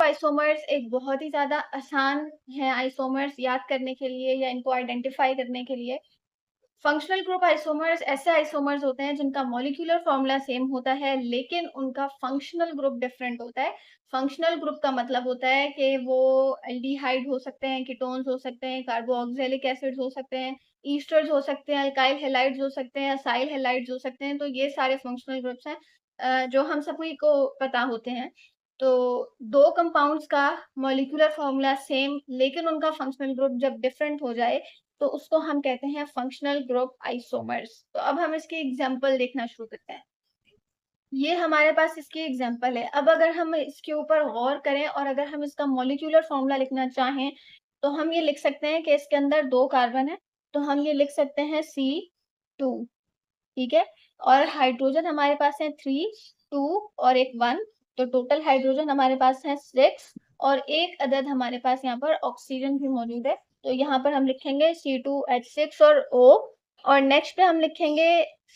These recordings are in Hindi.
आइसोमर्स एक बहुत ही ज़्यादा आसान है आइसोमर्स याद करने के लिए या इनको आइडेंटिफ़ाई करने के लिए। फंक्शनल ग्रुप आइसोमर्स ऐसे आइसोमर्स होते हैं जिनका मॉलिक्यूलर फ़ॉर्मूला सेम होता है, लेकिन उनका फंक्शनल ग्रुप डिफरेंट होता है। फंक्शनल ग्रुप का मतलब होता है कि वो एल्डिहाइड हो सकते हैं, कीटोन्स हो सकते हैं, कार्बोक्सिलिक एसिड्स हो सकते हैं, ईस्टर्स हो सकते हैं, अल्काइल हैलाइड्स हो सकते हैं, असाइल हैलाइड्स हो सकते हैं। तो ये सारे फंक्शनल ग्रुप्स हैं जो हम सभी को पता होते हैं। तो 2 कंपाउंड्स का मॉलिक्यूलर फ़ॉर्मूला सेम लेकिन उनका फंक्शनल ग्रुप जब डिफरेंट हो जाए, तो उसको हम कहते हैं फंक्शनल ग्रुप आइसोमर्स। तो अब हम इसके एग्जांपल देखना शुरू करते हैं। ये हमारे पास इसकी एग्जांपल है। अब अगर हम इसके ऊपर गौर करें और अगर हम इसका मॉलिक्यूलर फ़ॉर्मूला लिखना चाहें, तो हम ये लिख सकते हैं कि इसके अंदर 2 कार्बन है, तो हम ये लिख सकते हैं C2, ठीक है? और हाइड्रोजन हमारे पास है 3, 2 और एक 1, तो टोटल हाइड्रोजन हमारे पास है 6 और एक अदद हमारे पास यहाँ पर ऑक्सीजन भी मौजूद है। तो यहाँ पर हम लिखेंगे C2H6 और O और नेक्स्ट पे हम लिखेंगे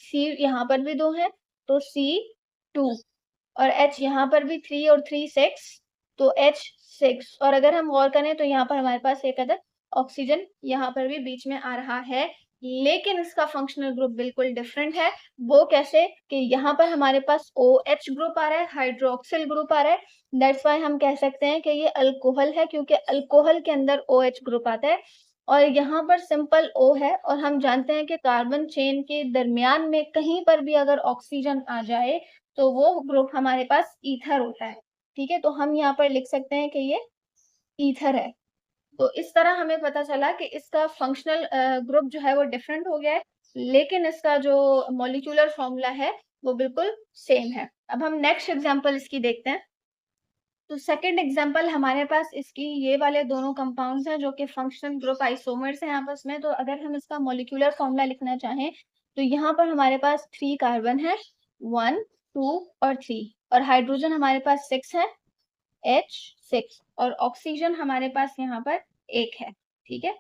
C यहाँ पर भी 2 हैं, तो C2 और H यहाँ पर भी 3 और 3 6 तो H6 और अगर हम गौर करें तो यहाँ पर हमारे पास एक अदद ऑक्सीजन यहाँ पर भी बीच में आ रहा है, लेकिन इसका फंक्शनल ग्रुप बिल्कुल डिफरेंट है। वो कैसे कि यहाँ पर हमारे पास OH ग्रुप आ रहा है, हाइड्रोक्सिल ग्रुप आ रहा है। दैट्स व्हाई हम कह सकते हैं कि ये अल्कोहल है क्योंकि अल्कोहल के अंदर OH ग्रुप आता है और यहाँ पर सिंपल O है और हम जानते हैं कि कार्बन चेन के दरमियान में कहीं पर भी अगर ऑक्सीजन आ जाए तो वो ग्रुप हमारे पास ईथर होता है। ठीक है? तो हम यहाँ पर लिख सकते हैं कि ये ईथर है। तो इस तरह हमें पता चला कि इसका फंक्शनल ग्रुप जो है वो डिफरेंट हो गया है, लेकिन इसका जो मॉलिक्यूलर फॉर्मूला है वो बिल्कुल सेम है। अब हम नेक्स्ट एग्जांपल इसकी देखते हैं। तो सेकंड एग्जांपल हमारे पास इसकी ये वाले दोनों कंपाउंड्स हैं जो कि फंक्शनल ग्रुप आइसोमर्स हैं आपस में। तो अगर हम इसका मॉलिक्यूलर फॉर्मूला लिखना चाहें, तो यहाँ पर हमारे पास 3 कार्बन है, 1, 2 और 3 और हाइड्रोजन हमारे पास 6 है, H6 और ऑक्सीजन हमारे पास यहाँ पर 1 है, ठीक है?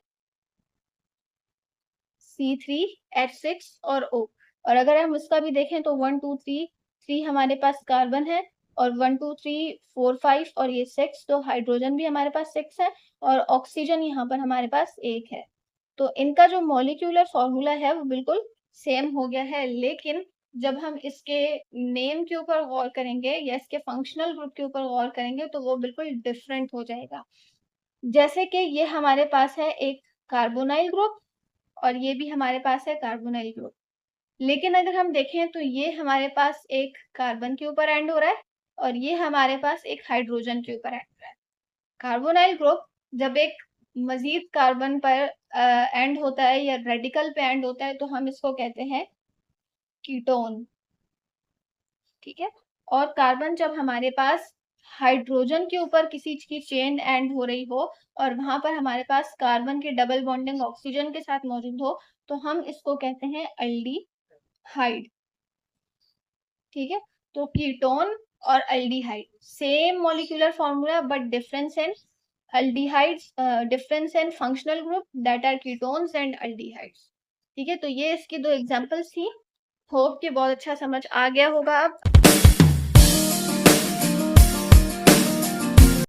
C3H6 और O और अगर हम इसका भी देखें तो 1 2 3 हमारे पास कार्बन है और 1 2 3 4 5 और ये 6 तो हाइड्रोजन भी हमारे पास 6 है और ऑक्सीजन यहाँ पर हमारे पास 1 है। तो इनका जो मॉलिक्यूलर फॉर्मूला है वो बिल्कुल सेम हो गया है, लेकिन जब हम इसके नेम के ऊपर गौर करेंगे या इसके फंक्शनल ग्रुप के ऊपर गौर करेंगे तो वो बिल्कुल डिफरेंट हो जाएगा। जैसे कि ये हमारे पास है एक कार्बोनाइल ग्रुप और ये भी हमारे पास है कार्बोनाइल ग्रुप। लेकिन अगर हम देखें तो ये हमारे पास एक कार्बन के ऊपर एंड हो रहा है और ये हमारे पास एक हाइड्रोजन के ऊपर एंड हो रहा है। कार्बोनाइल ग्रुप जब एक मज़ीद कार्बन पर एंड होता है या रेडिकल पे एंड होता है तो हम इसको कहते हैं कीटोन, ठीक है? और कार्बन जब हमारे पास हाइड्रोजन के ऊपर किसी की चेन एंड हो रही हो और वहाँ पर हमारे पास कार्बन की डबल बॉन्डिंग ऑक्सीजन के साथ मौजूद हो, तो हम इसको कहते हैं एल्डिहाइड, ठीक है? तो कीटोन और aldehyde same molecular formula but difference in aldehydes difference in functional group that are ketones and aldehydes, ठीक है? तो ये इसकी 2 एग्जांपल्स थी। होप कि बहुत अच्छा समझ आ गया होगा अब।